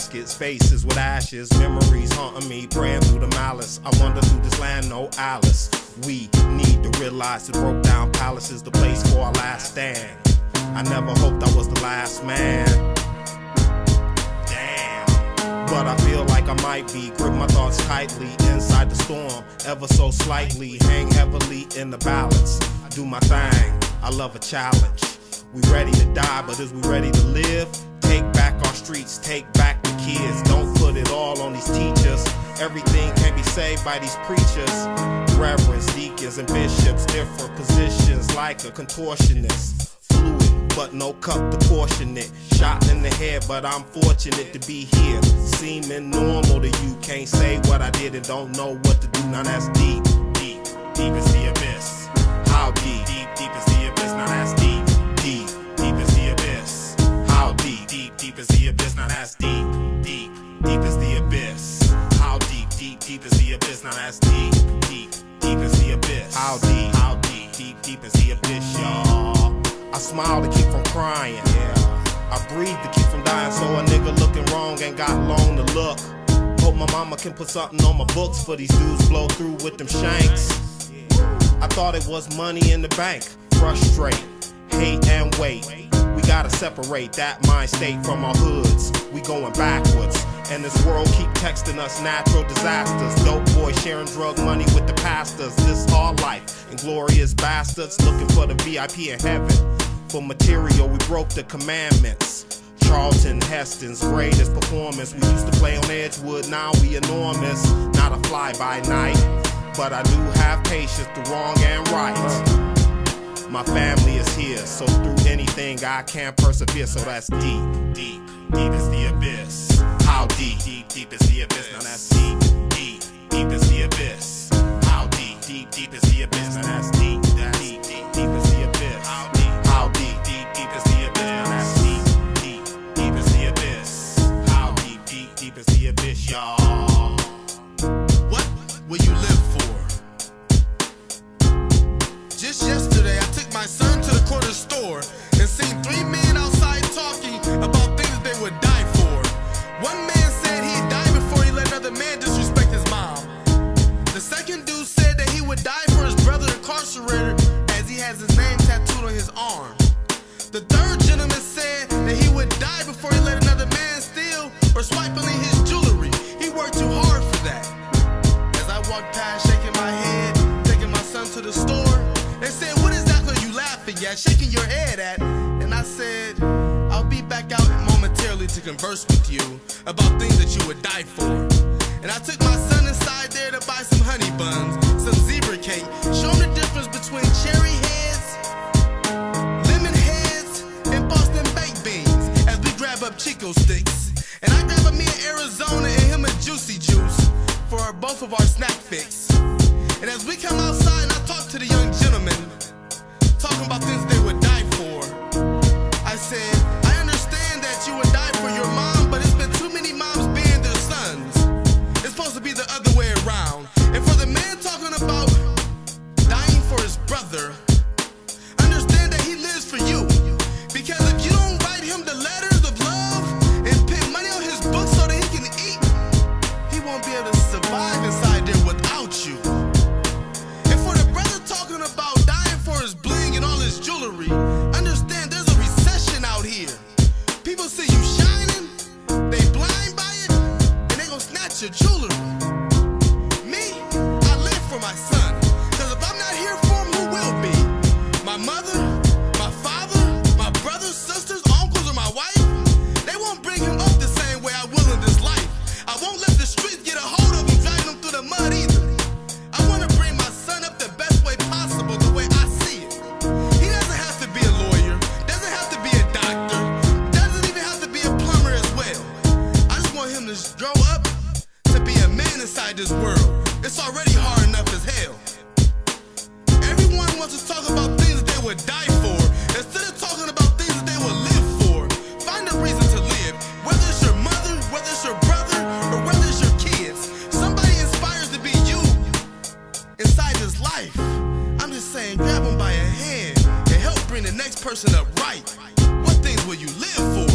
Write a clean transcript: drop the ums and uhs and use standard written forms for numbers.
caskets, faces with ashes, memories haunting me, praying through the malice. I wonder through this land, no Alice. We need to realize the broke down palace is the place for our last stand. I never hoped I was the last man. Damn. But I feel like I might be. Grip my thoughts tightly inside the storm, ever so slightly. Hang heavily in the balance. Do my thing. I love a challenge. We ready to die, but is we ready to live? Take back our streets, take back the kids. Don't put it all on these teachers. Everything can be saved by these preachers. Reverends, deacons, and bishops, different positions like a contortionist. Fluid, but no cup to portion it. Shot in the head, but I'm fortunate to be here. Seeming normal to you, can't say what I did and don't know what to do. Now that's deep, deep, deep is the abyss. How deep, deep, deep is the abyss. Now that's deep, deep, deep is the abyss. How deep, deep, deep is the abyss. Now that's deep, deep, deep is the abyss. How deep, deep, deep is the abyss. Now that's deep, deep, deep is the abyss. How deep, deep, deep is the abyss, y'all. I smile to keep from crying, yeah. I breathe to keep from dying, so a nigga looking wrong ain't got long to look. Hope my mama can put something on my books for these dudes blow through with them shanks. I thought it was money in the bank. Frustrate, hate and wait. We gotta separate that mind state from our hoods. We going backwards, and this world keep texting us natural disasters. Dope boys sharing drug money with the pastors. This our life, and glorious bastards looking for the VIP in heaven. For material, we broke the commandments. Charlton Heston's greatest performance. We used to play on Edgewood, now we enormous. Not a fly-by-night, but I do have patience through wrong and right. My family is here, so through anything I can persevere. So that's deep, deep, deep is the abyss. How deep, deep, deep is the abyss. Now that's deep, deep, deep is the abyss. How deep, deep, deep is the abyss. Now that's deep, deep, deep, deep is the abyss. How deep, deep, deep is the abyss. Now that's deep, deep, deep is the abyss. How deep, deep, deep is the abyss, y'all. What will you live for? Just yesterday, I took my son to the corner store and seen 3 men outside talking about things they would die for. One man said he'd die before he let another man disrespect his mom. The second dude said that he would die for his brother incarcerated as he has his name tattooed on his arm. The third gentleman said that he would die before he let another man steal or swipe only his jewelry. He worked too hard for that. As I walked past shaking my head, taking my son to the store, they said, "What exactly are you laughing at, shaking your head at?" And I said, "I'll be back out momentarily to converse with you about things that you would die for." And I took my son inside there to buy some honey buns, some zebra cake, show him the difference between cherry heads, lemon heads, and Boston baked beans as we grab up Chico sticks. And I grab a me in Arizona and him a juicy juice for both of our snack fix. And as we come outside and I talk to the young gentlemen, talking about things they would die for, I said, "I understand that you would die for your mom, but it's been too many moms burying their sons. It's supposed to be the other way around." And for the man talking about dying for his brother, understand that he lives for you. Because if you don't write him the letters of love and put money on his book so that he can eat, he won't be able to survive inside there without you. Talking about dying for his bling and all his jewelry, understand there's a recession out here. People see you shining, they blind by it, and they gon' snatch your jewelry. Me, I live for my son, cause if I'm not here for him, who will be? My mother, my father, my brothers, sisters, uncles, or my wife? They won't bring him up the same way I will in this life. I won't let the streets get a hold of him, dragging him through the mud either. I wanna bring my son up the best way possible, the way I see it. He doesn't have to be a lawyer, doesn't have to be a doctor, doesn't even have to be a plumber as well. I just want him to grow up to be a man inside this world. It's already hard enough as hell. Everyone wants to talk about things they would die for, instead of talking about things that they would live for. Find a reason to live, whether it's your mother, whether it's your brother, or whether it's your kids. Somebody inspires to be you inside this life. I'm just saying, grab them by a hand and help bring the next person up right. What things will you live for?